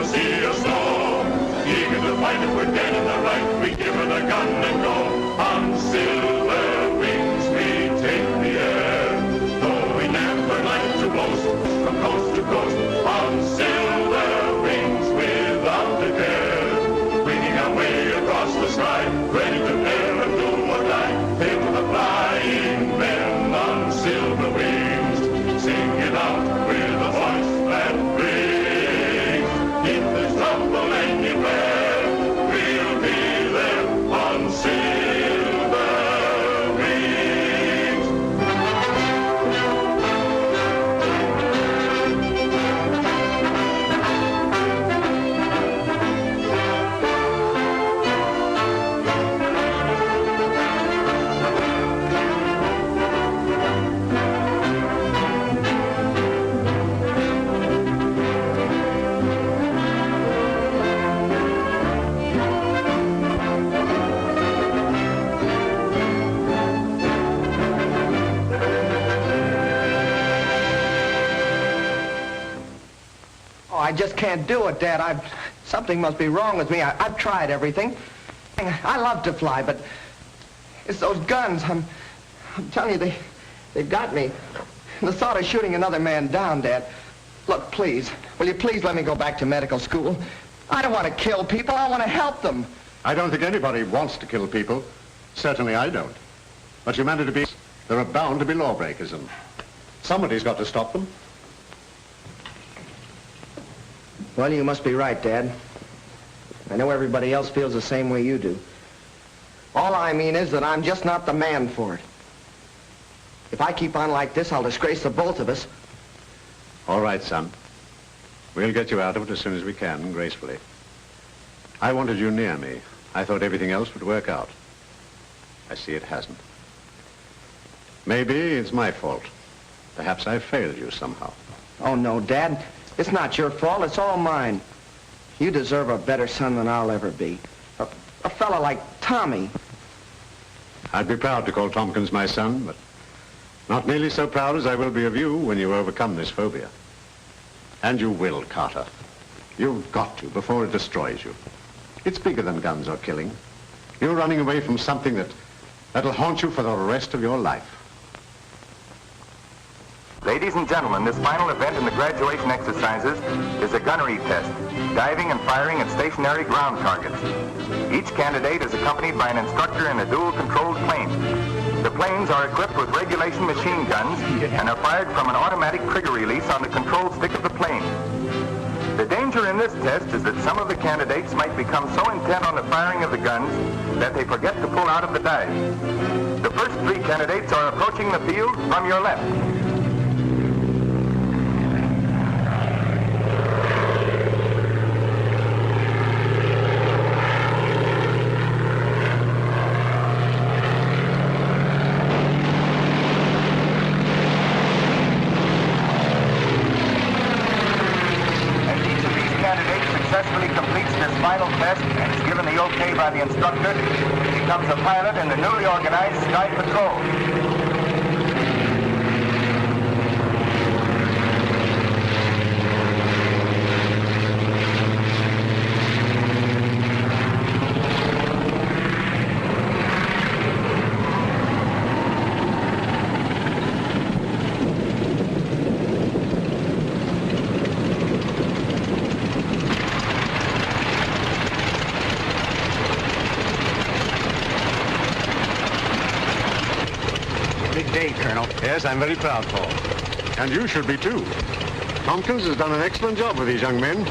see us know. Eager to fight if we're dead in the right, we give her the gun and go. On silver wings we take the air, though we never like to boast, from coast to coast. On silver wings without a care, winging our way across the sky, ready to dare and do or die. Hail to the flying men on silver wings, sing it out with a voice that rings. If there's trouble anywhere, we'll be there on silver wings. I just can't do it, Dad. Something must be wrong with me. I've tried everything. I love to fly, but it's those guns. I'm telling you, they've got me. The thought of shooting another man down, Dad. Look, please, will you please let me go back to medical school? I don't want to kill people. I want to help them. I don't think anybody wants to kill people. Certainly I don't. But humanity, there are bound to be lawbreakers, and somebody's got to stop them. Well, you must be right, Dad. I know everybody else feels the same way you do. All I mean is that I'm just not the man for it. If I keep on like this, I'll disgrace the both of us. All right, son. We'll get you out of it as soon as we can, gracefully. I wanted you near me. I thought everything else would work out. I see it hasn't. Maybe it's my fault. Perhaps I failed you somehow. Oh, no, Dad. It's not your fault. It's all mine. You deserve a better son than I'll ever be. A fella like Tommy. I'd be proud to call Tompkins my son, but not nearly so proud as I will be of you when you overcome this phobia. And you will, Carter. You've got to before it destroys you. It's bigger than guns or killing. You're running away from something that'll haunt you for the rest of your life. Ladies and gentlemen, this final event in the graduation exercises is a gunnery test, diving and firing at stationary ground targets. Each candidate is accompanied by an instructor in a dual-controlled plane. The planes are equipped with regulation machine guns and are fired from an automatic trigger release on the control stick of the plane. The danger in this test is that some of the candidates might become so intent on the firing of the guns that they forget to pull out of the dive. The first three candidates are approaching the field from your left. By the instructor, he becomes a pilot in the newly organized Sky Patrol. Yes, I'm very proud, Paul. And you should be, too. Tompkins has done an excellent job with these young men.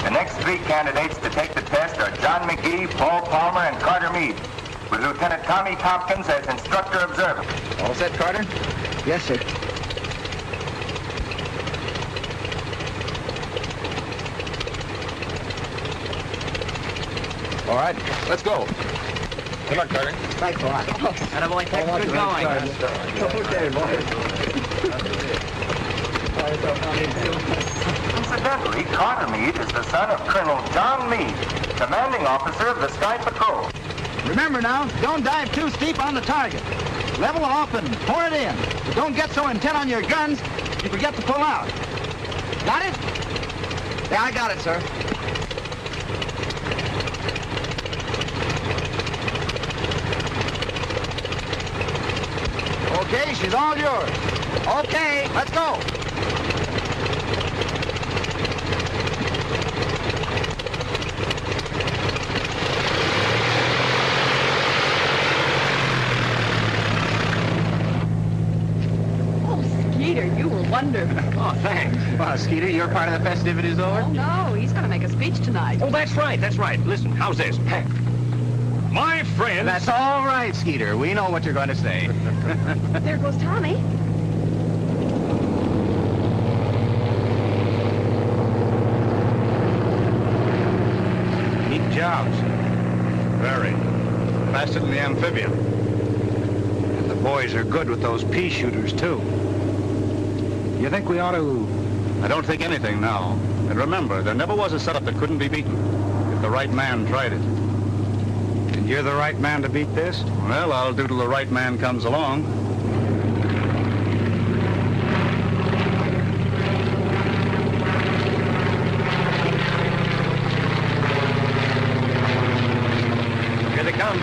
The next three candidates to take the test are John McGee, Paul Palmer, and Carter Meade, with Lieutenant Tommy Tompkins as instructor observer. All set, Carter? Yes, sir. All right, let's go. Good luck, Carter. Thanks a lot. Attaboy, Tex, good going. Okay, boys. Incidentally, Carter Meade is the son of Colonel John Meade, commanding officer of the Sky Patrol. Remember now, don't dive too steep on the target. Level off and pour it in. But don't get so intent on your guns, you forget to pull out. Got it? Yeah, I got it, sir. Okay, she's all yours. Okay, let's go. Oh, Skeeter, you were wonderful. Oh, thanks. Well, Skeeter, your part of the festivities over? Oh, no, he's going to make a speech tonight. Oh, that's right, that's right. Listen, how's this? My friends... That's all right, Skeeter. We know what you're going to say. There goes Tommy. Neat jobs. Very. Faster than the amphibian. And the boys are good with those pea shooters, too. You think we ought to... I don't think anything now. And remember, there never was a setup that couldn't be beaten if the right man tried it. And you're the right man to beat this? Well, I'll do till the right man comes along. Here they come.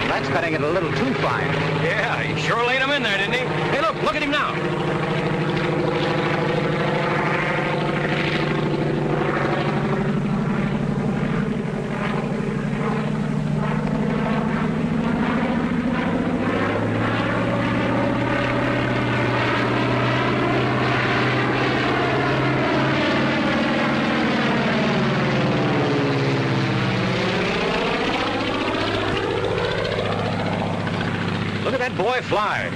That's cutting it a little too fine. Yeah, he sure laid him in there, didn't he? Hey, look at him now. Look at that boy fly.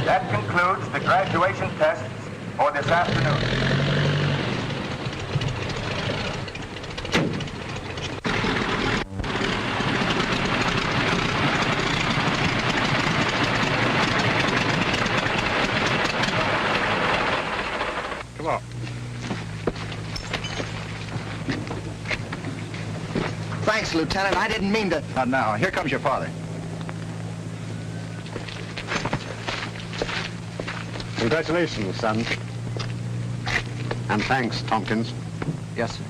That concludes the graduation tests for this afternoon. Come on. Thanks, Lieutenant. I didn't mean to... Now, here comes your father. Congratulations, son. And thanks, Tompkins. Yes, sir.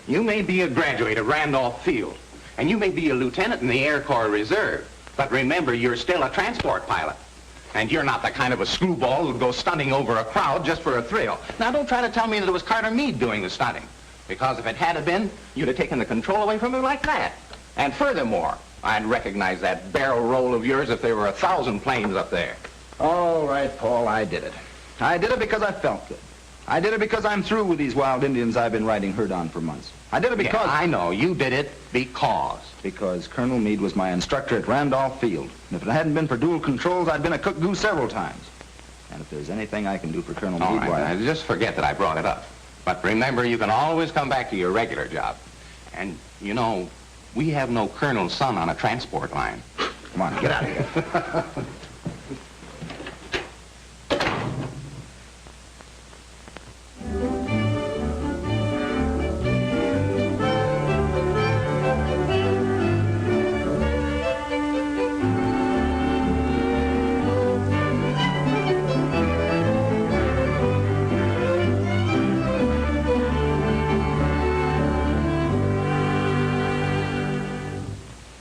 You may be a graduate of Randolph Field, and you may be a lieutenant in the Air Corps Reserve, but remember, you're still a transport pilot. And you're not the kind of a screwball who'd go stunting over a crowd just for a thrill. Now, don't try to tell me that it was Carter Meade doing the stunting, because if it had been, you'd have taken the control away from him like that. And furthermore, I'd recognize that barrel roll of yours if there were 1,000 planes up there. All right, Paul, I did it. I did it because I felt good. I did it because I'm through with these wild Indians I've been riding herd on for months. I did it because... Yeah, I know. You did it because... Because Colonel Meade was my instructor at Randolph Field. And if it hadn't been for dual controls, I'd been a cook goose several times. And if there's anything I can do for Colonel All right, Meadwire... now, just forget that I brought it up. But remember, you can always come back to your regular job. And, you know, we have no colonel's son on a transport line. Come on, get out of here.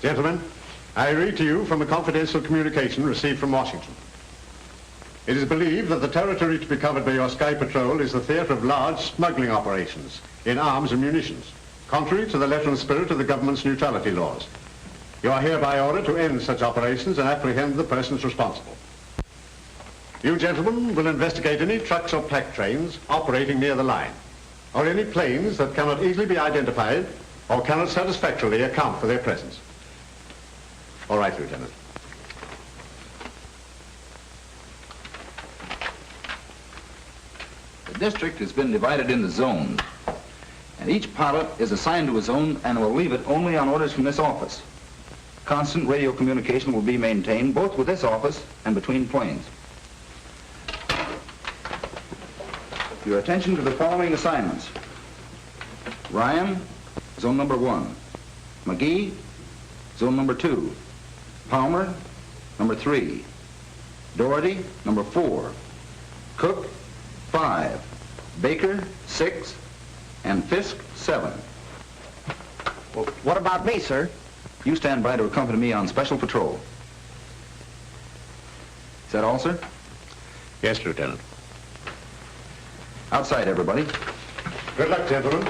Gentlemen, I read to you from a confidential communication received from Washington. It is believed that the territory to be covered by your Sky Patrol is the theater of large smuggling operations in arms and munitions, contrary to the letter and spirit of the government's neutrality laws. You are hereby ordered to end such operations and apprehend the persons responsible. You gentlemen will investigate any trucks or pack trains operating near the line, or any planes that cannot easily be identified or cannot satisfactorily account for their presence. All right, Lieutenant. The district has been divided into zones, and each pilot is assigned to a zone and will leave it only on orders from this office. Constant radio communication will be maintained both with this office and between planes. Your attention to the following assignments. Ryan, zone number 1. McGee, zone number 2. Palmer, number 3. Doherty, number 4. Cook, 5. Baker, 6. And Fisk, 7. Well, what about me, sir? You stand by to accompany me on special patrol. Is that all, sir? Yes, Lieutenant. Outside, everybody. Good luck, gentlemen.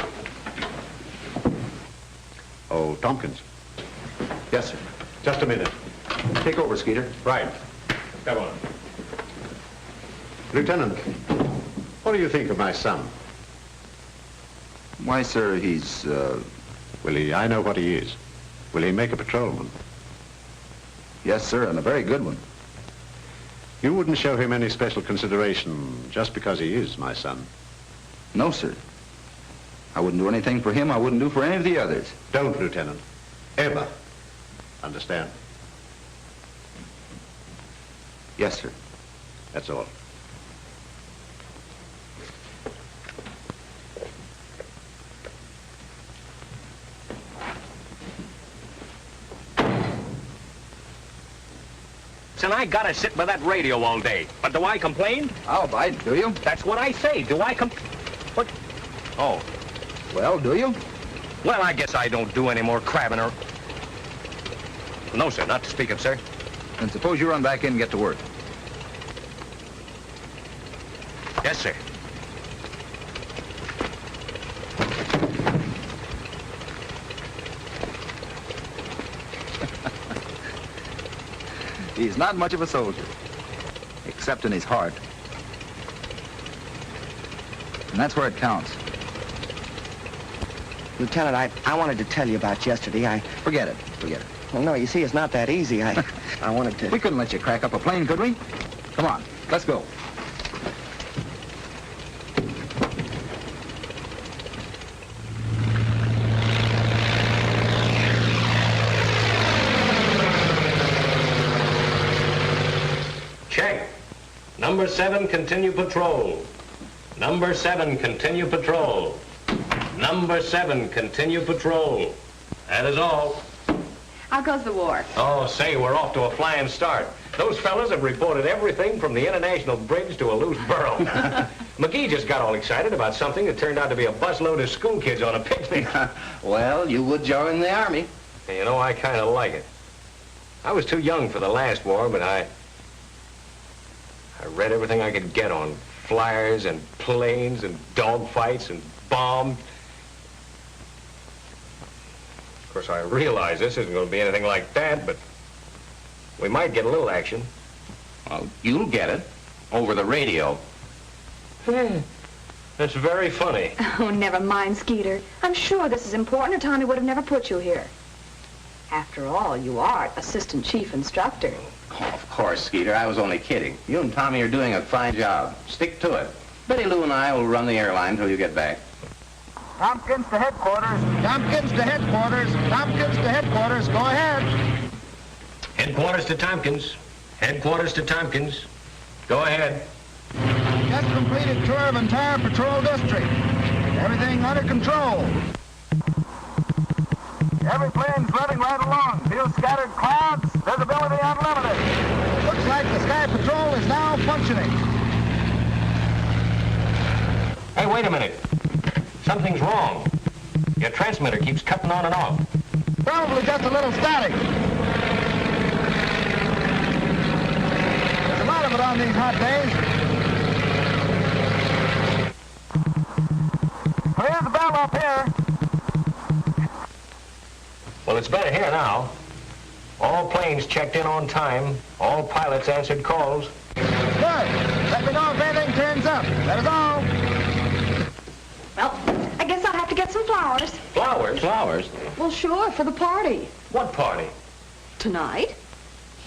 Oh, Tompkins. Yes, sir. Just a minute. Take over, Skeeter. Right. Come on. Lieutenant, what do you think of my son? Why, sir, he's, I know what he is. Will he make a patrolman? Yes, sir, and a very good one. You wouldn't show him any special consideration just because he is my son? No, sir. I wouldn't do anything for him I wouldn't do for any of the others. Don't, Lieutenant. Ever. Understand? Yes, sir. That's all. And I gotta sit by that radio all day. But do I complain? I'll bite, do you? That's what I say. Do I What? Oh. Well, do you? Well, I guess I don't do any more crabbing or... No, sir, not to speak of, sir. Then suppose you run back in and get to work. Yes, sir. He's not much of a soldier, except in his heart. And that's where it counts. Lieutenant, I wanted to tell you about yesterday. Forget it. Well, no, you see, it's not that easy. I wanted to... We couldn't let you crack up a plane, could we? Come on, let's go. Check. Number 7, continue patrol. Number 7, continue patrol. Number 7, continue patrol. That is all. How goes the war? Oh, say, we're off to a flying start. Those fellas have reported everything from the International Bridge to a loose burro. McGee just got all excited about something that turned out to be a busload of school kids on a picnic. Well, you would join the Army. And you know, I kind of like it. I was too young for the last war, but I read everything I could get on flyers and planes and dogfights and bombs. Of course, I realize this isn't going to be anything like that, but we might get a little action. Well, you'll get it. Over the radio. That's very funny. Oh, never mind, Skeeter. I'm sure this is important or Tommy would have never put you here. After all, you are assistant chief instructor. Oh, of course, Skeeter. I was only kidding. You and Tommy are doing a fine job. Stick to it. Betty Lou and I will run the airline until you get back. Tompkins to headquarters. Tompkins to headquarters. Tompkins to headquarters. Go ahead. Headquarters to Tompkins. Headquarters to Tompkins. Go ahead. Just completed tour of entire patrol district. Everything under control. Every plane's running right along. Few scattered clouds. Visibility unlimited. Looks like the Sky Patrol is now functioning. Hey, wait a minute. Something's wrong. Your transmitter keeps cutting on and off. Probably just a little static. There's a lot of it on these hot days. Here's the bell up here. Well, it's better here now. All planes checked in on time. All pilots answered calls. Good. Let me know if anything turns up. That is all. Well, I guess I'll have to get some flowers. Flowers? Flowers? Well, sure, for the party. What party? Tonight.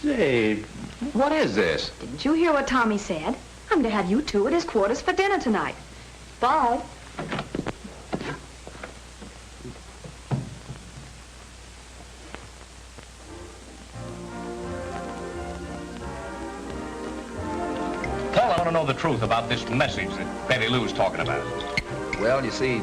Say, what is this? Didn't you hear what Tommy said? I'm to have you two at his quarters for dinner tonight. Bye. Paul, I want to know the truth about this message that Betty Lou's talking about. Well, you see,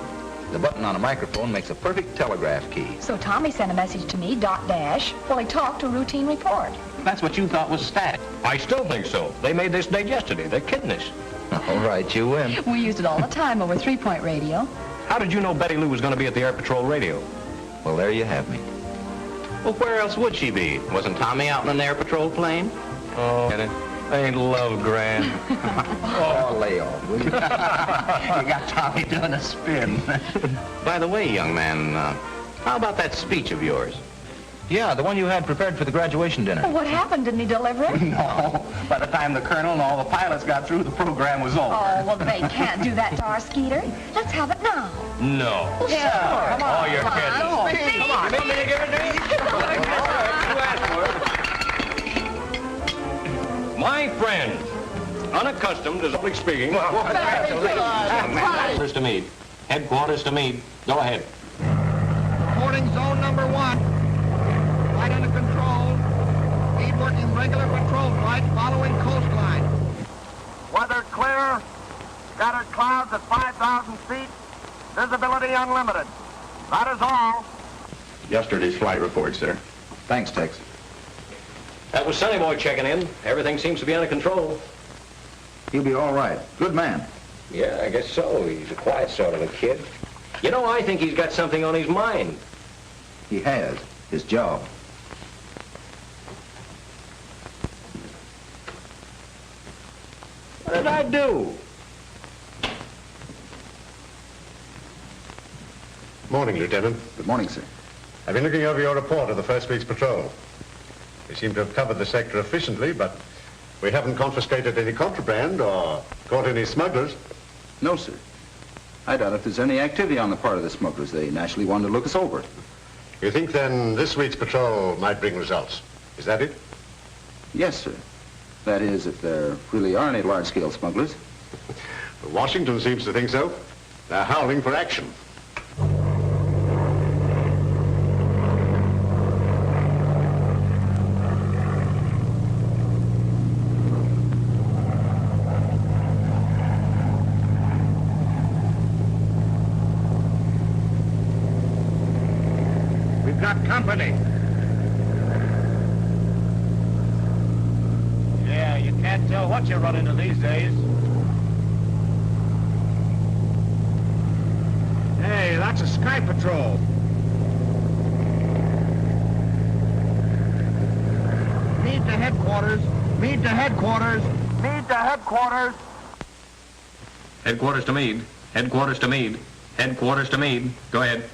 the button on a microphone makes a perfect telegraph key. So Tommy sent a message to me, dot dash, while he talked a routine report. That's what you thought was static. I still think so. They made this date yesterday. They're kidding us. All right, you win. We used it all the time over 3-point radio. How did you know Betty Lou was going to be at the Air Patrol radio? Well, there you have me. Well, where else would she be? Wasn't Tommy out in an air patrol plane? Oh, ain't love grand. Oh, lay off, will you? You got Tommy doing a spin. By the way, young man, how about that speech of yours? Yeah, the one you had prepared for the graduation dinner. What happened? Didn't he deliver it? No. By the time the colonel and all the pilots got through, the program was over. Oh, well, they can't do that to our Skeeter. Let's have it now. No. Yeah. Come on. Oh, you're kidding. Come on. You want me to give it to you? You asked for it. My friend, unaccustomed to public speaking. Headquarters to Meade. Headquarters to Meade. Go ahead. Reporting zone number 1. Flight under control. Speed working regular patrol flight following coastline. Weather clear. Scattered clouds at 5,000 feet. Visibility unlimited. That is all. Yesterday's flight report, sir. Thanks, Tex. That was Sonny Boy checking in. Everything seems to be under control. He'll be all right. Good man. Yeah, I guess so. He's a quiet sort of a kid. You know, I think he's got something on his mind. He has. His job. What did I do? Morning, Lieutenant. Good morning, sir. I've been looking over your report of the first week's patrol. We seem to have covered the sector efficiently, but we haven't confiscated any contraband or caught any smugglers. No, sir. I doubt if there's any activity on the part of the smugglers. They naturally wanted to look us over. You think then this week's patrol might bring results? Is that it? Yes, sir. That is, if there really are any large-scale smugglers. Washington seems to think so. They're howling for action. We've got company. Yeah, you can't tell what you run into these days. Hey, that's a Sky Patrol. Meade to headquarters. Meade to headquarters. Meade to headquarters. Headquarters to Meade. Headquarters to Meade. Headquarters to Meade. Go ahead.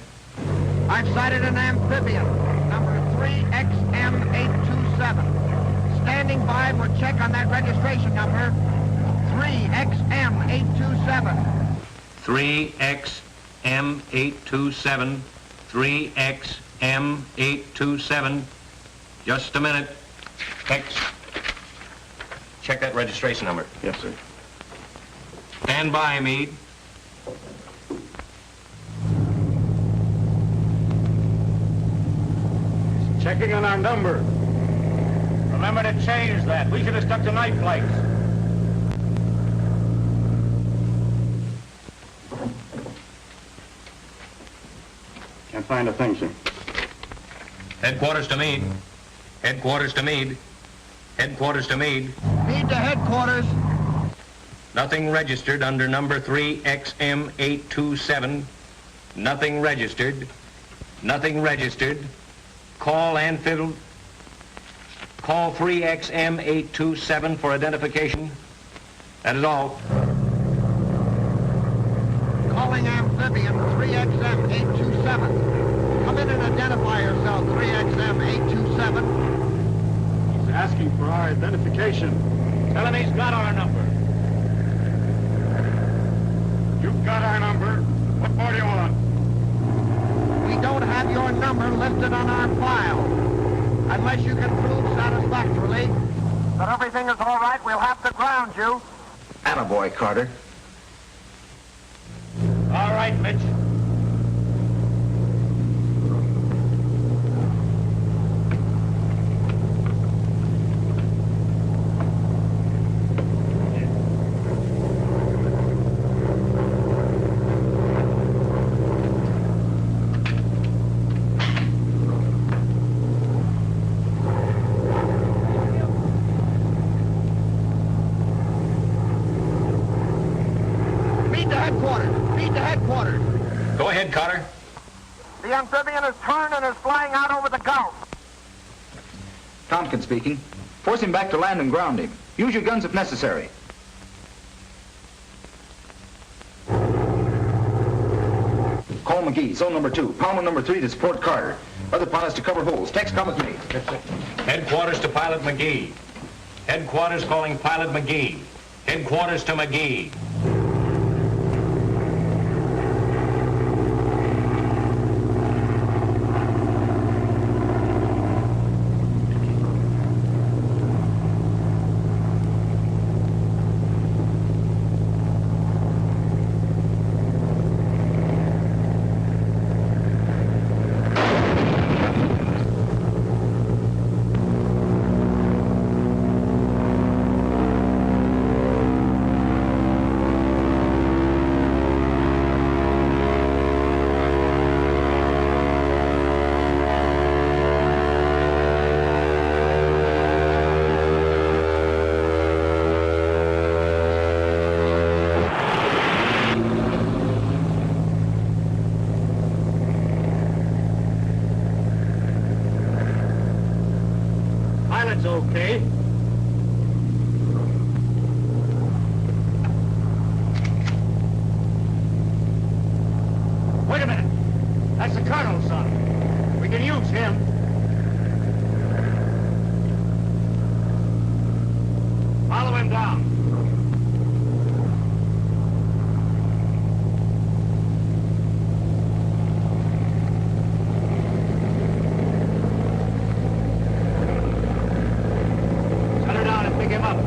I've sighted an amphibian, number 3XM827. Standing by for check on that registration number. 3XM827. 3XM827. 3XM827. Just a minute. X. Check that registration number. Yes, sir. Stand by, Meade. Checking on our number. Remember to change that. We should have stuck to night flights. Can't find a thing, sir. Headquarters to Meade. Headquarters to Meade. Headquarters to Meade. Meade to headquarters. Nothing registered under number 3XM827. Nothing registered. Nothing registered. Call Anfield. Call 3XM827 for identification. That is all. Calling amphibian 3XM827. Come in and identify yourself, 3XM827. He's asking for our identification. Tell him he's got our number. You've got our number. What more do you want? We don't have your number listed on our file. Unless you can prove satisfactorily that everything is all right, we'll have to ground you. Attaboy, Carter. All right, Mitch. Meade to headquarters. Meade to headquarters. Go ahead, Carter. The amphibian has turned and is flying out over the Gulf. Tompkins speaking. Force him back to land and ground him. Use your guns if necessary. Call McGee, zone number 2. Palmer number 3 to support Carter. Other pilots to cover holes. Tex, come with me. Headquarters to Pilot McGee. Headquarters calling Pilot McGee. Headquarters to McGee. Pilot's okay. Wait a minute. That's the colonel's son. We can use him. Follow him down. Set her down and pick him up.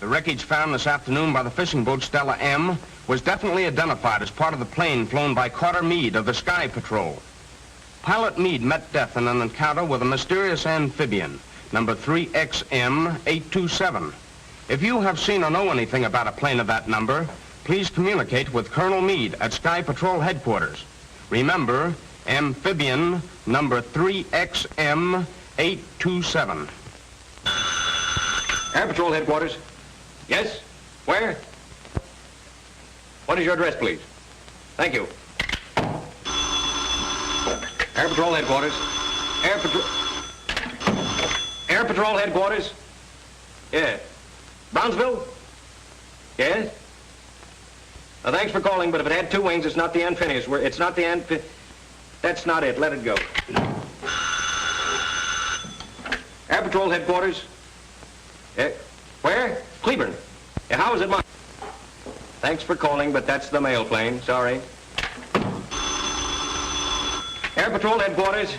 The wreckage found this afternoon by the fishing boat Stella M was definitely identified as part of the plane flown by Carter Meade of the Sky Patrol. Pilot Meade met death in an encounter with a mysterious amphibian, number 3XM827. If you have seen or know anything about a plane of that number, please communicate with Colonel Meade at Sky Patrol headquarters. Remember, amphibian number 3XM827. Air Patrol headquarters. Yes? Where? What is your address, please? Thank you. Air Patrol Headquarters. Air Patrol Headquarters. Yeah. Brownsville? Yes? Thanks for calling, but if it had two wings, it's not the Amphibious. It's not the That's not it. Let it go. Air Patrol Headquarters. Where? Cleburne. Yeah, how is it, Mike? Thanks for calling, but that's the mail plane. Sorry. Air Patrol Headquarters.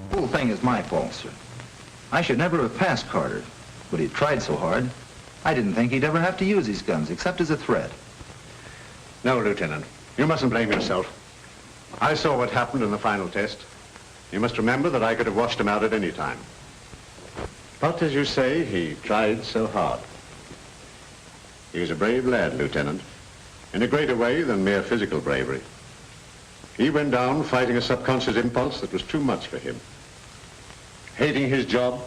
The whole thing is my fault, sir. I should never have passed Carter, but he tried so hard. I didn't think he'd ever have to use his guns, except as a threat. No, Lieutenant. You mustn't blame yourself. I saw what happened in the final test. You must remember that I could have washed him out at any time. But, as you say, he tried so hard. He was a brave lad, Lieutenant, in a greater way than mere physical bravery. He went down fighting a subconscious impulse that was too much for him. Hating his job,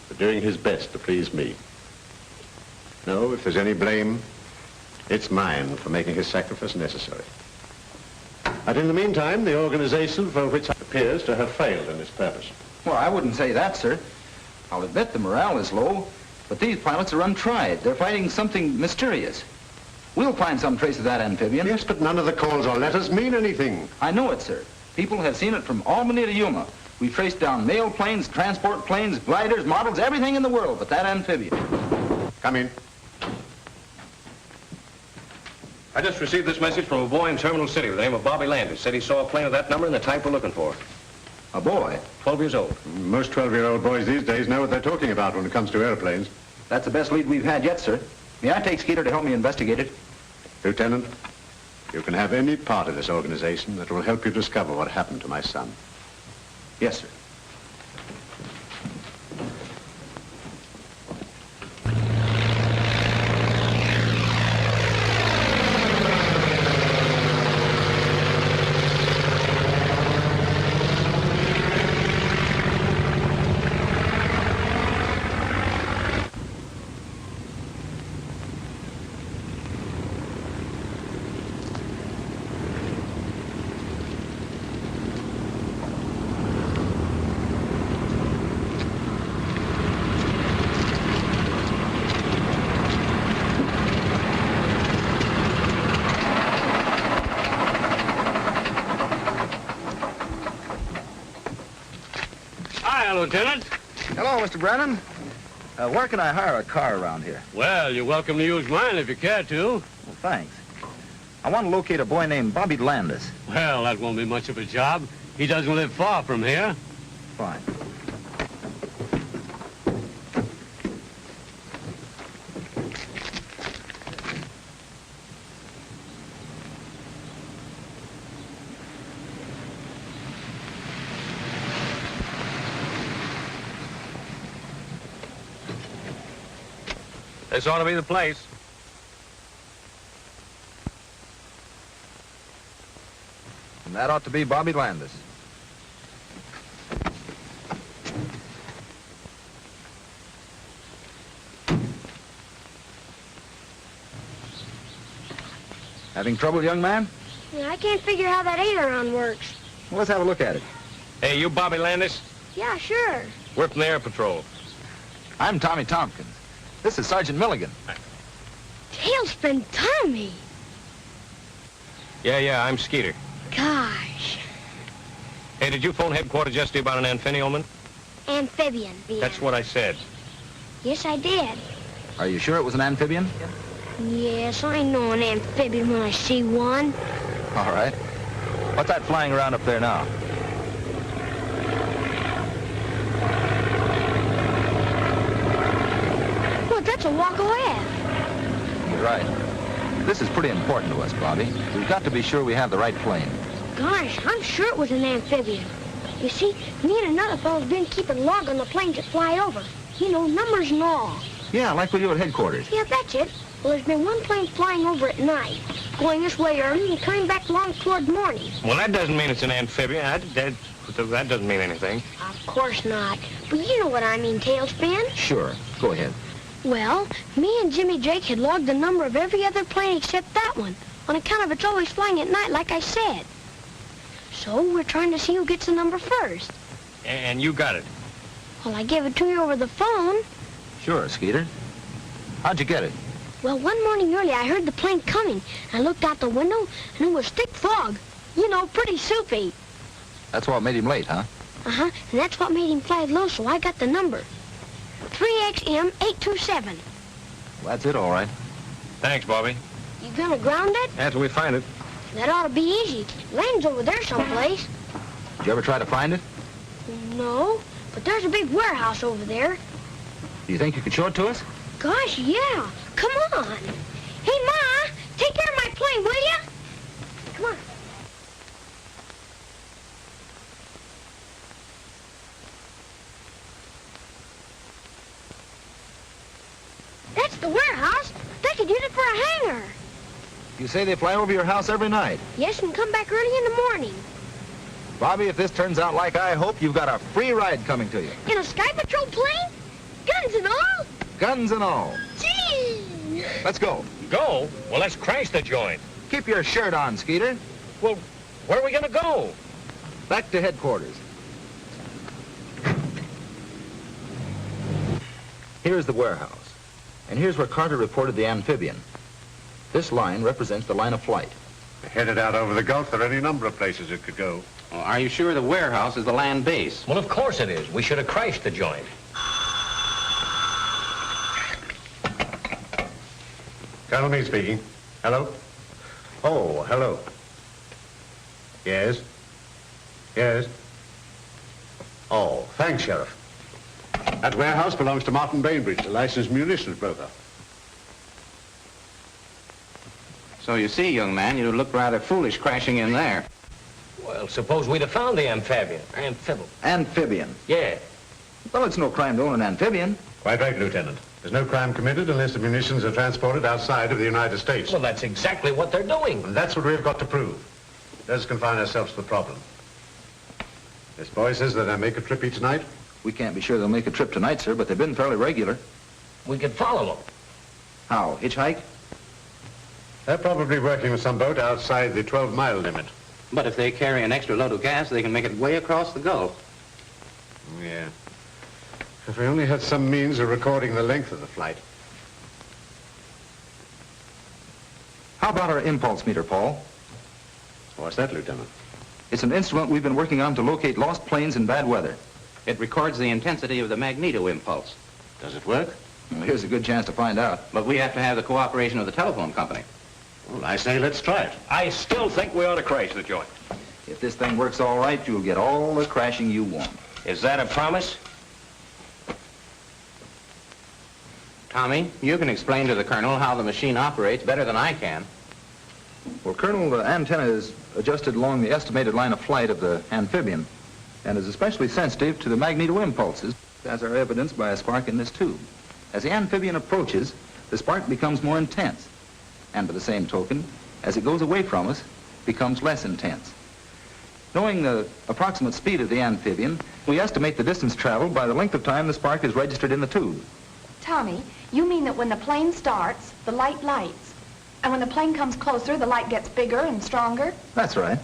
but doing his best to please me. No, if there's any blame, it's mine for making his sacrifice necessary. And in the meantime, the organization for which it appears to have failed in its purpose. Well, I wouldn't say that, sir. I'll admit the morale is low, but these pilots are untried. They're fighting something mysterious. We'll find some trace of that amphibian. Yes, but none of the calls or letters mean anything. I know it, sir. People have seen it from Albany to Yuma. We've traced down mail planes, transport planes, gliders, models, everything in the world but that amphibian. Come in. I just received this message from a boy in Terminal City with the name of Bobby Landis. Said he saw a plane of that number and the type we're looking for. A boy? 12 years old. Most 12-year-old boys these days know what they're talking about when it comes to airplanes. That's the best lead we've had yet, sir. May I take Skeeter to help me investigate it? Lieutenant, you can have any part of this organization that will help you discover what happened to my son. Yes, sir. Lieutenant. Hello, Mr. Brennan. Where can I hire a car around here? Well, you're welcome to use mine if you care to. Well, thanks. I want to locate a boy named Bobby Landis. Well, that won't be much of a job. He doesn't live far from here. Fine. This ought to be the place. And that ought to be Bobby Landis. Having trouble, young man? Yeah, I can't figure how that aileron works. Well, let's have a look at it. Hey, you Bobby Landis? Yeah, sure. We're from the Air Patrol. I'm Tommy Tompkins. This is Sergeant Milligan. Tailspin Tommy. Yeah, I'm Skeeter. Gosh. Hey, did you phone headquarters yesterday about an amphibian? Amphibian. That's what I said. Yes, I did. Are you sure it was an amphibian? Yes, I know an amphibian when I see one. All right. What's that flying around up there now? Look, that's a walk ahead. You're right. This is pretty important to us, Bobby. We've got to be sure we have the right plane. Gosh, I'm sure it was an amphibian. You see, me and another fellow's been keeping log on the planes that fly over. You know, numbers and all. Yeah, like we do at headquarters. Yeah, that's it. Well, there's been one plane flying over at night, going this way early and coming back along toward morning. Well, that doesn't mean it's an amphibian. That doesn't mean anything. Of course not. But you know what I mean, Tailspin. Sure. Go ahead. Well, me and Jimmy Drake had logged the number of every other plane except that one, on account of it's always flying at night, like I said. So we're trying to see who gets the number first. And you got it. Well, I gave it to you over the phone. Sure, Skeeter. How'd you get it? Well, one morning early, I heard the plane coming. I looked out the window, and it was thick fog. You know, pretty soupy. That's what made him late, huh? Uh-huh, and that's what made him fly low, so I got the number. 3XM827. Well, that's it, all right. Thanks, Bobby. You gonna ground it? After we find it. That ought to be easy. Land's over there someplace. Did you ever try to find it? No, but there's a big warehouse over there. Do you think you could show it to us? Gosh, yeah. Come on. Hey, Ma, take care of my plane, will you? Come on. That's the warehouse. They could use it for a hangar. You say they fly over your house every night. Yes, and come back early in the morning. Bobby, if this turns out like I hope, you've got a free ride coming to you. In a Sky Patrol plane? Guns and all? Guns and all. Gee! Let's go. Go? Well, let's crash the joint. Keep your shirt on, Skeeter. Well, where are we going to go? Back to headquarters. Here's the warehouse. And here's where Carter reported the amphibian. This line represents the line of flight. Headed out over the Gulf, there are any number of places it could go. Well, are you sure the warehouse is the land base? Well, of course it is. We should have crashed the joint. Colonel Meade speaking. Hello? Oh, hello. Yes? Yes? Oh, thanks, Sheriff. That warehouse belongs to Martin Bainbridge, a licensed munitions broker. So you see, young man, you look rather foolish crashing in there. Well, suppose we'd have found the amphibian. Amphibian. Yeah. Well, it's no crime to own an amphibian. Quite right, Lieutenant. There's no crime committed unless the munitions are transported outside of the United States. Well, that's exactly what they're doing. And that's what we've got to prove. Let's confine ourselves to the problem. This boy says that they make a trip each night. We can't be sure they'll make a trip tonight, sir, but they've been fairly regular. We could follow them. How, hitchhike? They're probably working with some boat outside the 12-mile limit. But if they carry an extra load of gas, they can make it way across the Gulf. Yeah. If we only had some means of recording the length of the flight. How about our impulse meter, Paul? What's that, Lieutenant? It's an instrument we've been working on to locate lost planes in bad weather. It records the intensity of the magneto impulse. Does it work? Well, here's a good chance to find out. But we have to have the cooperation of the telephone company. Well, I say let's try it. I still think we ought to crash the joint. If this thing works all right, you'll get all the crashing you want. Is that a promise? Tommy, you can explain to the Colonel how the machine operates better than I can. Well, Colonel, the antenna is adjusted along the estimated line of flight of the amphibian and is especially sensitive to the magneto impulses, as are evidenced by a spark in this tube. As the amphibian approaches, the spark becomes more intense, and by the same token, as it goes away from us, becomes less intense. Knowing the approximate speed of the amphibian, we estimate the distance traveled by the length of time the spark is registered in the tube. Tommy, you mean that when the plane starts, the light lights, and when the plane comes closer, the light gets bigger and stronger? That's right.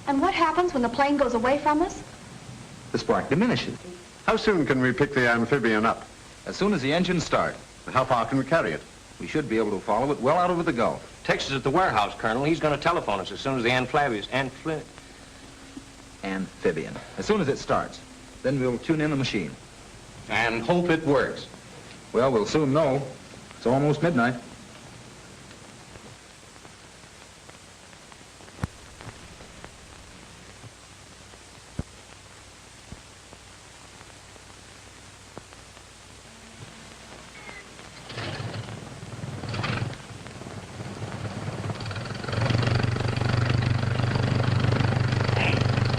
And what happens when the plane goes away from us? The spark diminishes. How soon can we pick the amphibian up? As soon as the engines start, And how far can we carry it? we should be able to follow it well out over the Gulf. Texas at the warehouse, Colonel. He's going to telephone us as soon as the Amphibian. As soon as it starts, then we'll tune in the machine. And hope it works. Well, we'll soon know. It's almost midnight.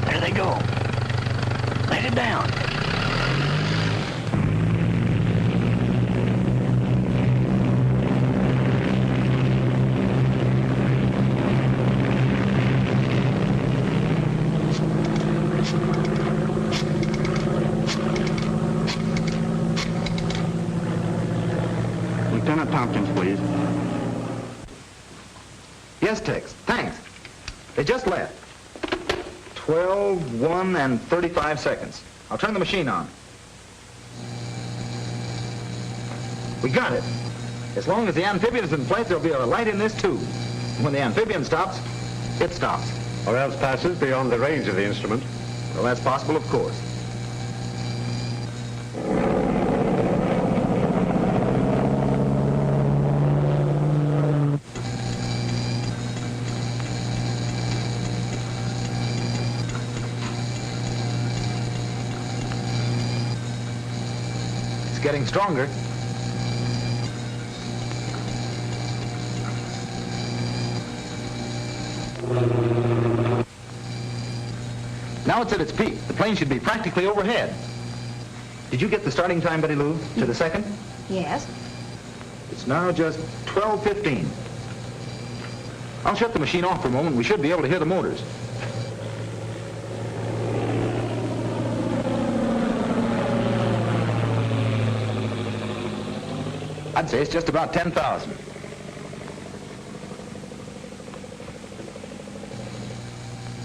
There they go. Let it down. Lieutenant Tompkins, please. Yes, Tex. Thanks. They just left. 12, 1, and 35 seconds. I'll turn the machine on. We got it. As long as the amphibian is in place, there'll be a light in this tube. When the amphibian stops, it stops. Or else passes beyond the range of the instrument. Well, that's possible, of course. It's getting stronger. Now it's at its peak. The plane should be practically overhead. Did you get the starting time, Betty Lou, to the second? Yes. It's now just 12:15. I'll shut the machine off for a moment. We should be able to hear the motors. I'd say it's just about 10,000.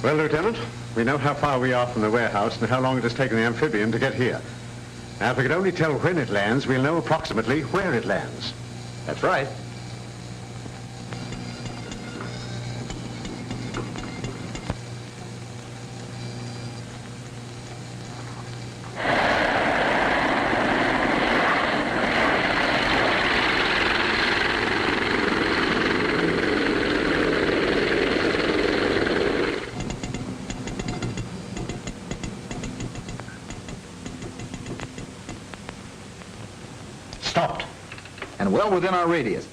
Well, Lieutenant, we know how far we are from the warehouse and how long it has taken the amphibian to get here. Now, if we could only tell when it lands, we'll know approximately where it lands. That's right. Stopped. And well within our radius.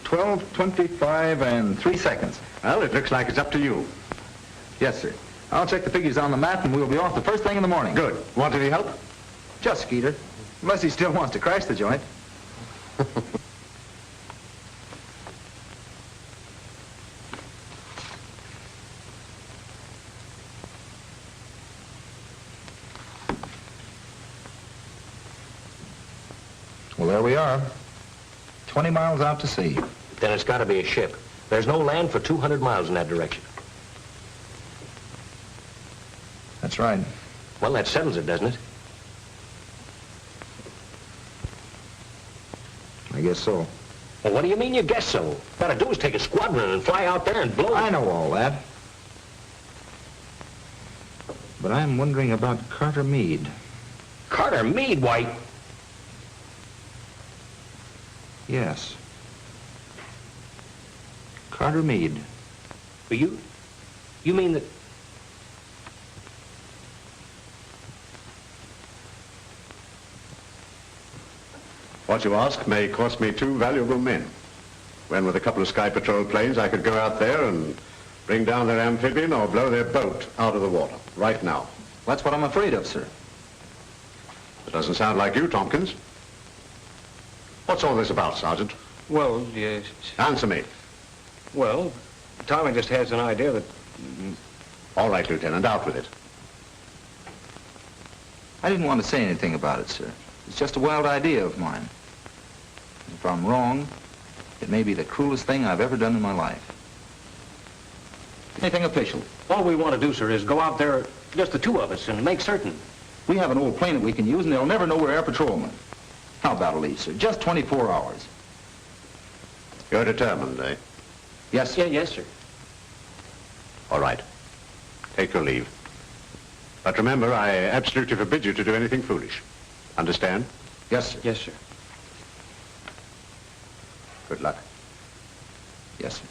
12:25 and 3 seconds. Well, it looks like it's up to you. Yes, sir. I'll check the figures on the map and we'll be off the first thing in the morning. Good. Want any help? Just Skeeter. Unless he still wants to crash the joint. Well, there we are. 20 miles out to sea. Then it's got to be a ship. There's no land for 200 miles in that direction. That's right. Well, that settles it, doesn't it? I guess so. Well, what do you mean you guess so? What to do is take a squadron and fly out there and blow I know all that. But I'm wondering about Carter Meade. Carter Meade, why? Yes. Carter Meade. Well, you mean that... What you ask may cost me 2 valuable men. When with a couple of Sky Patrol planes, I could go out there and bring down their amphibian or blow their boat out of the water, right now. That's what I'm afraid of, sir. It doesn't sound like you, Tompkins. What's all this about, Sergeant? Well, yes. Answer me. Well, Tommy just has an idea that... All right, Lieutenant, out with it. I didn't want to say anything about it, sir. It's just a wild idea of mine. If I'm wrong, it may be the cruelest thing I've ever done in my life. Anything official? All we want to do, sir, is go out there, just the two of us, and make certain. We have an old plane that we can use, and they'll never know we're air patrolmen. How about a leave, sir? Just 24 hours. You're determined, eh? Yes, sir. Yeah, yes, sir. All right. Take your leave. But remember, I absolutely forbid you to do anything foolish. Understand? Yes, sir. Yes, sir. Good luck. Yes, sir.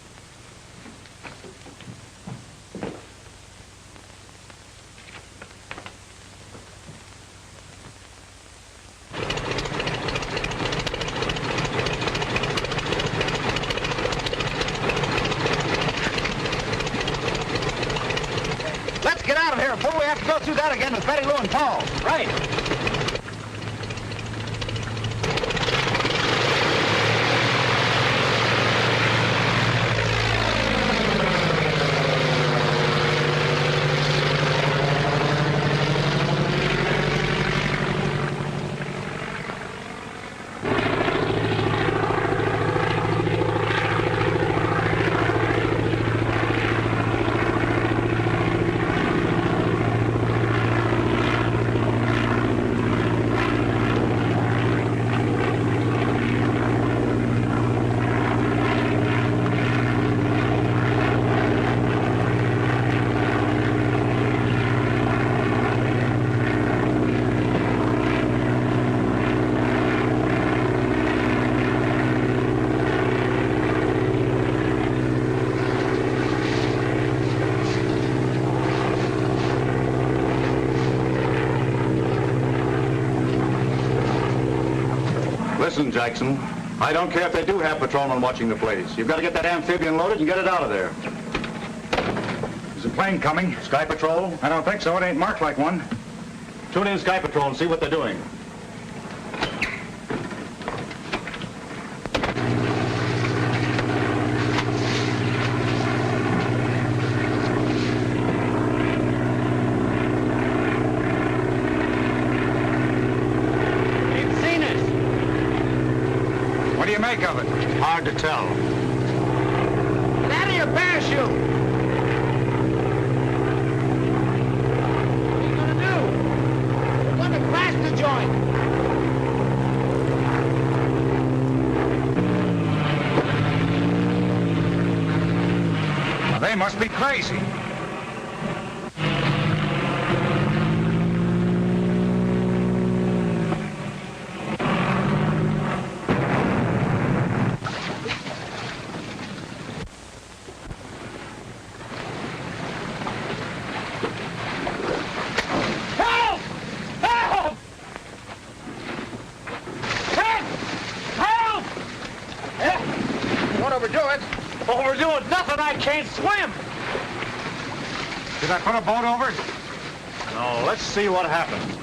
Let's get out of here before we have to go through that again with Betty Lou and Paul. Right. Listen, Jackson. I don't care if they do have patrolmen watching the place. You've got to get that amphibian loaded and get it out of there. Is a plane coming? Sky Patrol? I don't think so. It ain't marked like one. Tune in Sky Patrol and see what they're doing. Make of it? Hard to tell. Get out of your parachute! What are you gonna do? We're gonna crash the joint! Well, they must be crazy. Overdoing nothing, I can't swim! Did I put a boat over? No, let's see what happens.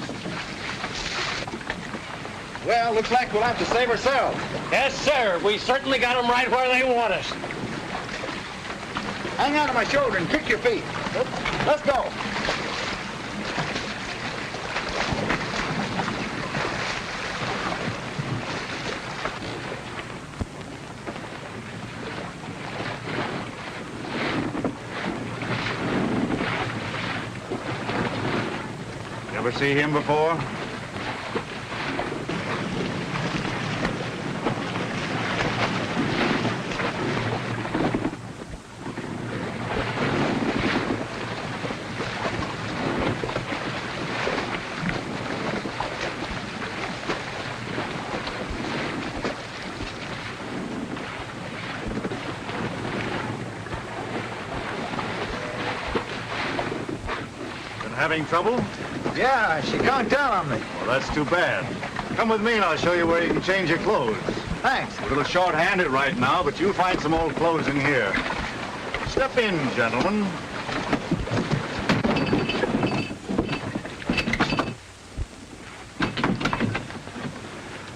Well, looks like we'll have to save ourselves. Yes, sir. We certainly got them right where they want us. Hang on to my shoulder and kick your feet. Let's go. Ever see him before? Been having trouble? Yeah, she conked down on me. Well, that's too bad. Come with me and I'll show you where you can change your clothes. Thanks. A little short-handed right now, but you'll find some old clothes in here. Step in, gentlemen.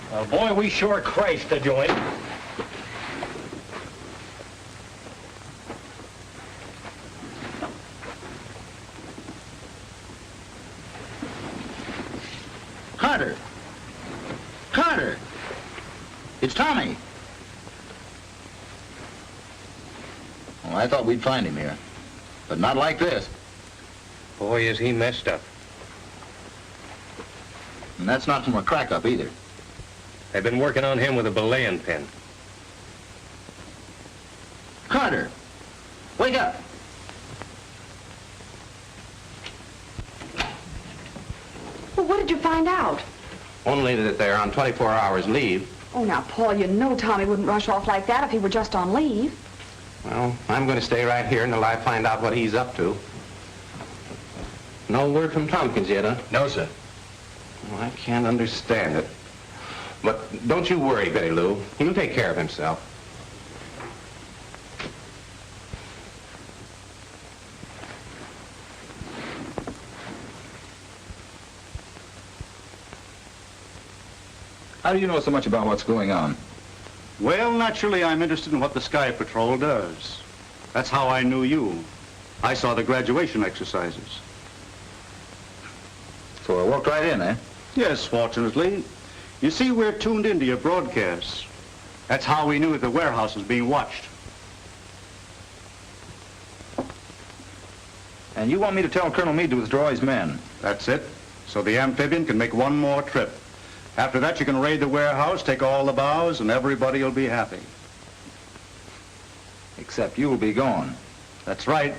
Well, boy, we sure crashed the joint. Carter! Carter! It's Tommy! Well, I thought we'd find him here, but not like this. Boy, is he messed up. And that's not from a crack-up either. They've been working on him with a belaying pin. Carter! Wake up! Well, what did you find out? Only that they're on 24 hours leave. Oh, now, Paul, you know Tommy wouldn't rush off like that if he were just on leave. Well, I'm going to stay right here until I find out what he's up to. No word from Tompkins yet, huh? No, sir. Well, I can't understand it. But don't you worry, Betty Lou. He'll take care of himself. How do you know so much about what's going on? Well, naturally, I'm interested in what the Sky Patrol does. That's how I knew you. I saw the graduation exercises. So I walked right in, eh? Yes, fortunately. You see, we're tuned into your broadcasts. That's how we knew the warehouse was being watched. And you want me to tell Colonel Meade to withdraw his men? That's it. So the amphibian can make one more trip. After that, you can raid the warehouse, take all the bows, and everybody will be happy. Except you'll be gone. That's right.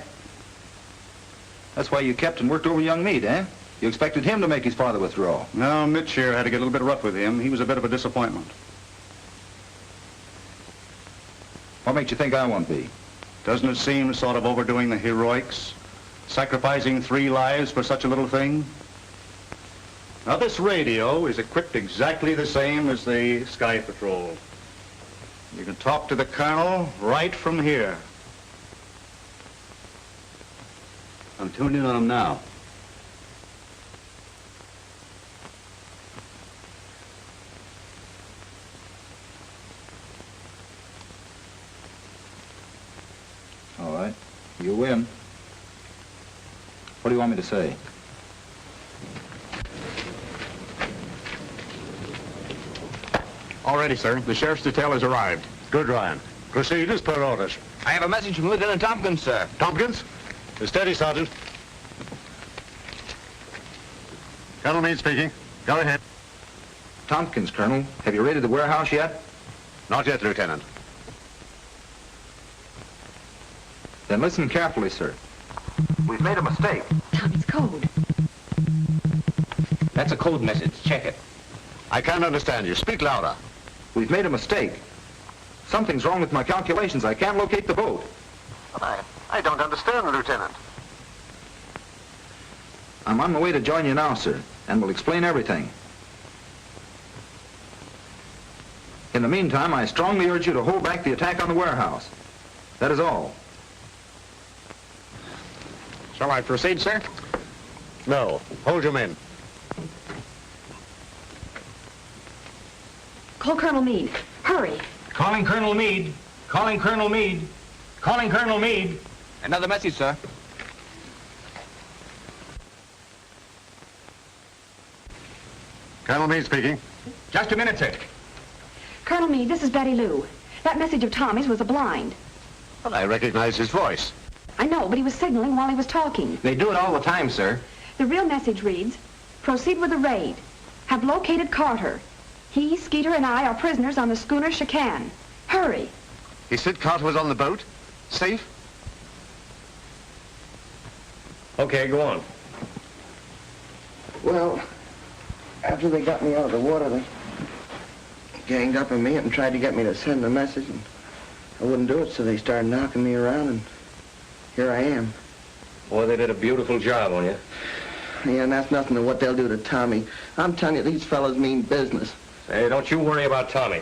That's why you kept and worked over young Meade, eh? You expected him to make his father withdraw. No, Mitch here had to get a little bit rough with him. He was a bit of a disappointment. What makes you think I won't be? Doesn't it seem sort of overdoing the heroics? Sacrificing 3 lives for such a little thing? Now, this radio is equipped exactly the same as the Sky Patrol. You can talk to the Colonel right from here. I'm tuned in on him now. All right. You win. What do you want me to say? All ready, sir. The sheriff's detail has arrived. Good, Ryan. Proceed as per orders. I have a message from Lieutenant Tompkins, sir. Tompkins? Steady, Sergeant. Colonel Meade speaking. Go ahead. Tompkins, Colonel. Have you raided the warehouse yet? Not yet, Lieutenant. Then listen carefully, sir. We've made a mistake. Tommy's code. That's a code message. Check it. I can't understand you. Speak louder. We've made a mistake. Something's wrong with my calculations. I can't locate the boat. I don't understand, Lieutenant. I'm on my way to join you now, sir, and will explain everything. In the meantime, I strongly urge you to hold back the attack on the warehouse. That is all. Shall I proceed, sir? No. Hold your men. Call Colonel Meade. Hurry. Calling Colonel Meade. Calling Colonel Meade. Calling Colonel Meade. Another message, sir. Colonel Meade speaking. Just a minute, sir. Colonel Meade, this is Betty Lou. That message of Tommy's was a blind. Well, I recognize his voice. I know, but he was signaling while he was talking. They do it all the time, sir. The real message reads, proceed with the raid. Have located Carter. He, Skeeter, and I are prisoners on the schooner Chacan. Hurry. He said Carter was on the boat? Safe? Okay, go on. Well, after they got me out of the water, they ganged up on me and tried to get me to send a message, and I wouldn't do it, so they started knocking me around, and here I am. Boy, they did a beautiful job on you. Yeah, and that's nothing to what they'll do to Tommy. I'm telling you, these fellas mean business. Hey, don't you worry about Tommy.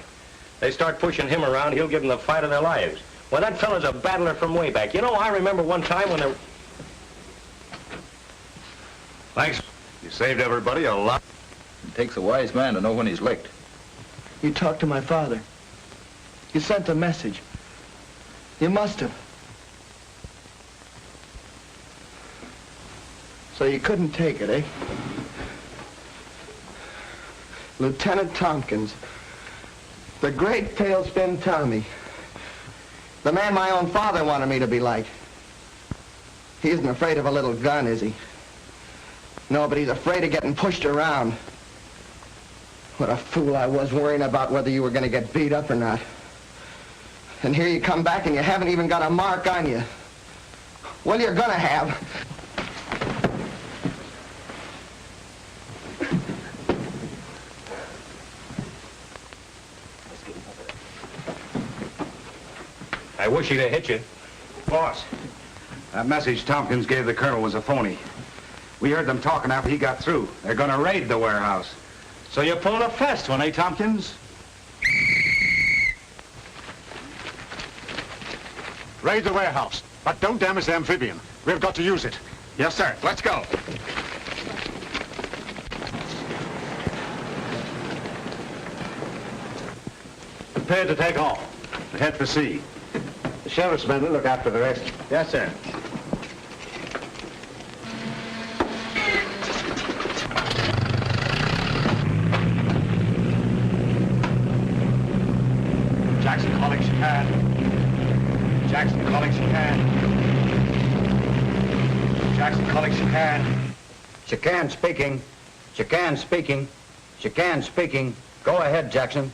They start pushing him around, he'll give them the fight of their lives. Well, that fella's a battler from way back. You know, I remember one time when there... Thanks. You saved everybody a lot. It takes a wise man to know when he's licked. You talked to my father. You sent a message. You must have. So you couldn't take it, eh? Lieutenant Tompkins. The great tailspin Tommy. The man my own father wanted me to be like. He isn't afraid of a little gun, is he? No, but he's afraid of getting pushed around. What a fool I was worrying about whether you were going to get beat up or not. And here you come back and you haven't even got a mark on you. Well, you're going to have. I wish he'd have hit you. Boss, that message Tompkins gave the colonel was a phony. We heard them talking after he got through. They're going to raid the warehouse. So you pulled a fast one, eh, Tompkins? Raid the warehouse, but don't damage the amphibian. We've got to use it. Yes, sir. Let's go. Prepare to take off. Head for sea. The sheriff's men will look after the rest. Yes, sir. Jackson calling Chacan. Jackson calling Chacan. Jackson calling Chacan. Chacan speaking. Chacan speaking. Chacan speaking. Go ahead, Jackson.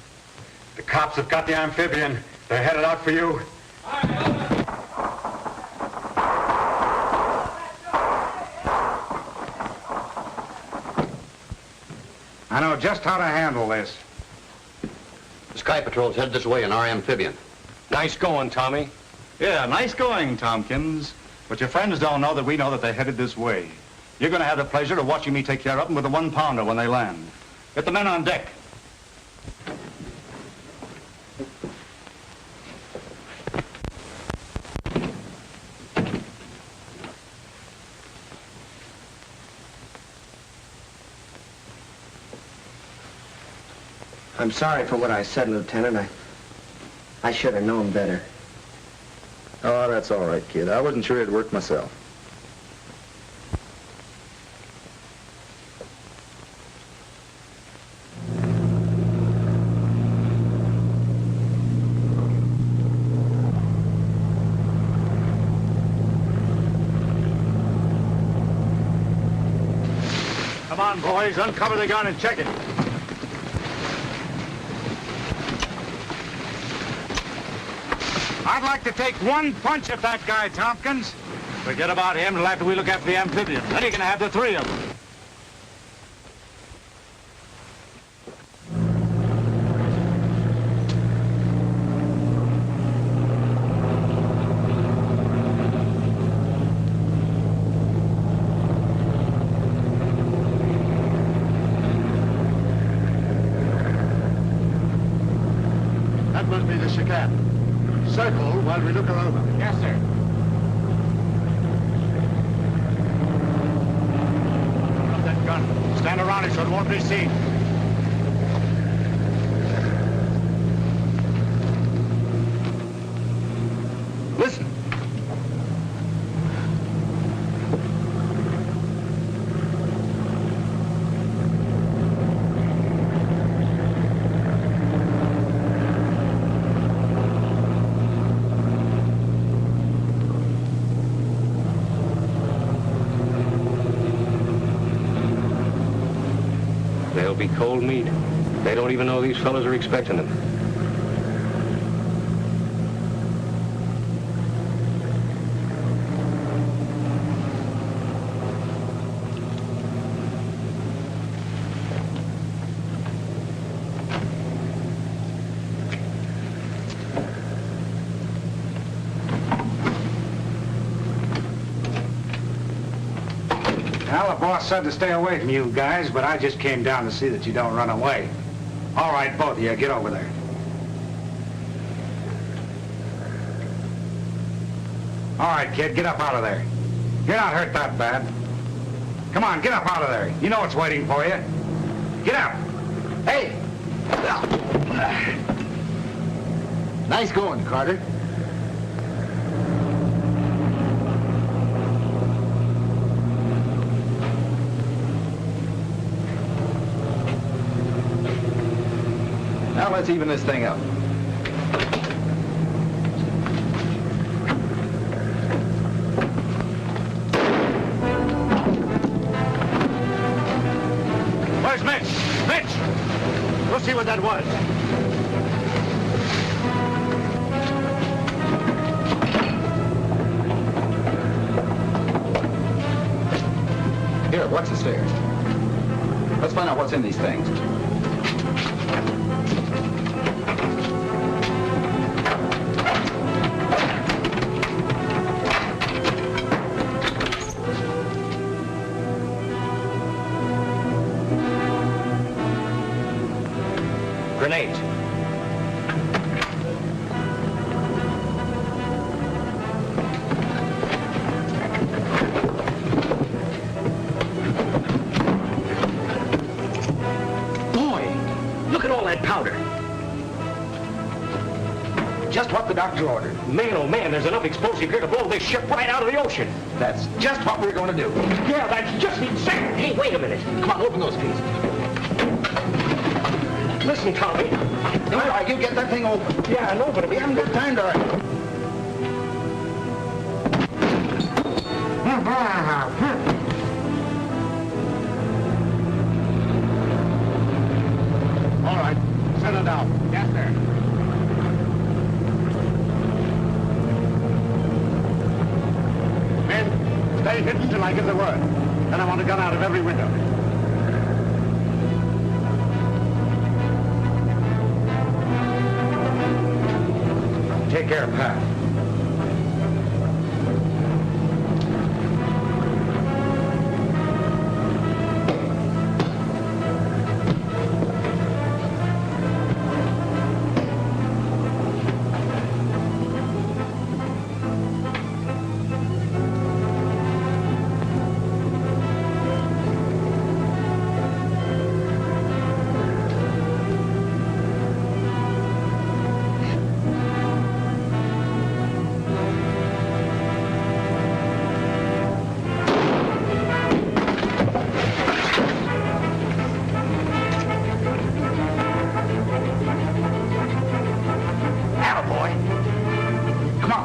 The cops have got the amphibian. They're headed out for you. I know just how to handle this. The Sky Patrol's headed this way in our amphibian. Nice going, Tommy. Yeah, nice going, Tompkins. But your friends don't know that we know that they're headed this way. You're going to have the pleasure of watching me take care of them with a 1-pounder when they land. Get the men on deck. I'm sorry for what I said, Lieutenant. I should have known better. Oh, that's all right, kid. I wasn't sure it'd work myself. Come on, boys. Uncover the gun and check it. I'd like to take one punch at that guy, Tompkins. Forget about him until after we look after the amphibian. Then you can have the 3 of them. That must be the chicane. Circle while we look her over. Yes, sir. Drop that gun. Stand around it so it won't be seen. Listen. They'll be cold meat. They don't even know these fellas are expecting them. Well, the boss said to stay away from you guys, but I just came down to see that you don't run away. All right, both of you, get over there. All right, kid, get up out of there. You're not hurt that bad. Come on, get up out of there. You know what's waiting for you. Get up. Hey! Nice going, Carter. Now let's even this thing up. Where's Mitch? Mitch! Go see what that was. Here, watch the stairs. Let's find out what's in these things. Grenades. Boy, look at all that powder. Just what the doctor ordered. Man, oh man, there's enough explosive here to blow this ship right out of the ocean. That's just what we're going to do. Yeah, that's just insane. Hey, wait a minute. Come on, open those pieces. Listen, Tommy. All right, you get that thing open. Yeah, I know, but We haven't got time to argue. All right, settle down. Yes, sir. Men, stay hidden till I give the word. And I want a gun out of every window. Take care, Pat.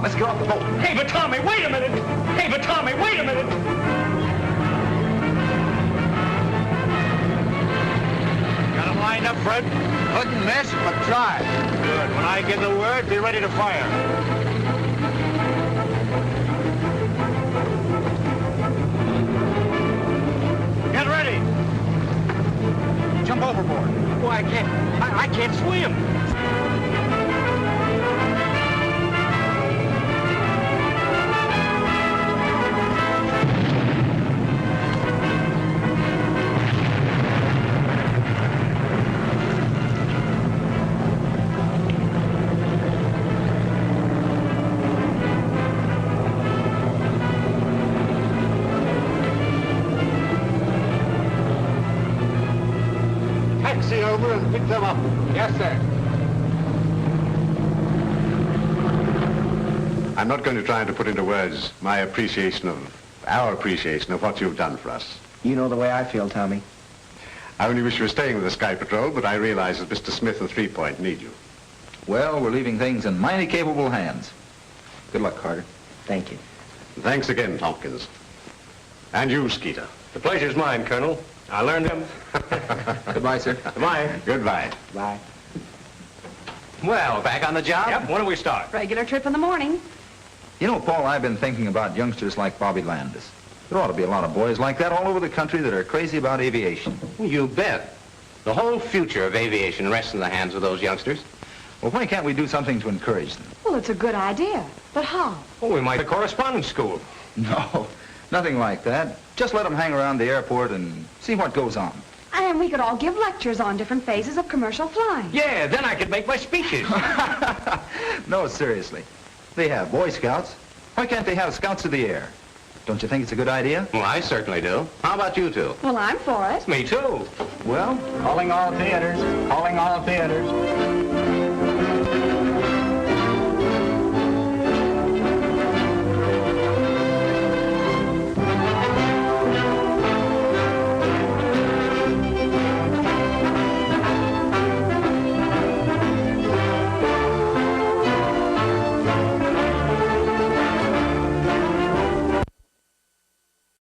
on, let's get off the boat. Hey, but Tommy, wait a minute! Hey, but Tommy, wait a minute! Got him lined up, Fred? Couldn't miss, but try. Good. When I give the word, be ready to fire. Get ready. Jump overboard. Why, I can't swim. Taxi over and pick them up. Yes, sir. I'm not going to try to put into words my appreciation of, our appreciation of what you've done for us. You know the way I feel, Tommy. I only wish you were staying with the Sky Patrol, but I realize that Mr. Smith and 3 Point need you. Well, we're leaving things in mighty capable hands. Good luck, Carter. Thank you. Thanks again, Tompkins. And you, Skeeter. The pleasure's mine, Colonel. I learned him. Goodbye, sir. Goodbye. Goodbye. Bye. Well, back on the job? Yep, when do we start? Regular trip in the morning. You know, Paul, I've been thinking about youngsters like Bobby Landis. There ought to be a lot of boys like that all over the country that are crazy about aviation. You bet. The whole future of aviation rests in the hands of those youngsters. Well, why can't we do something to encourage them? Well, it's a good idea. But how? Well, we might have a correspondence school. No, nothing like that. Just let them hang around the airport and see what goes on. And we could all give lectures on different phases of commercial flying. Yeah, then I could make my speeches. No, seriously. They have Boy Scouts. Why can't they have Scouts of the Air? Don't you think it's a good idea? Well, I certainly do. How about you two? Well, I'm for it. Me too. Well, Calling all theaters. Calling all theaters.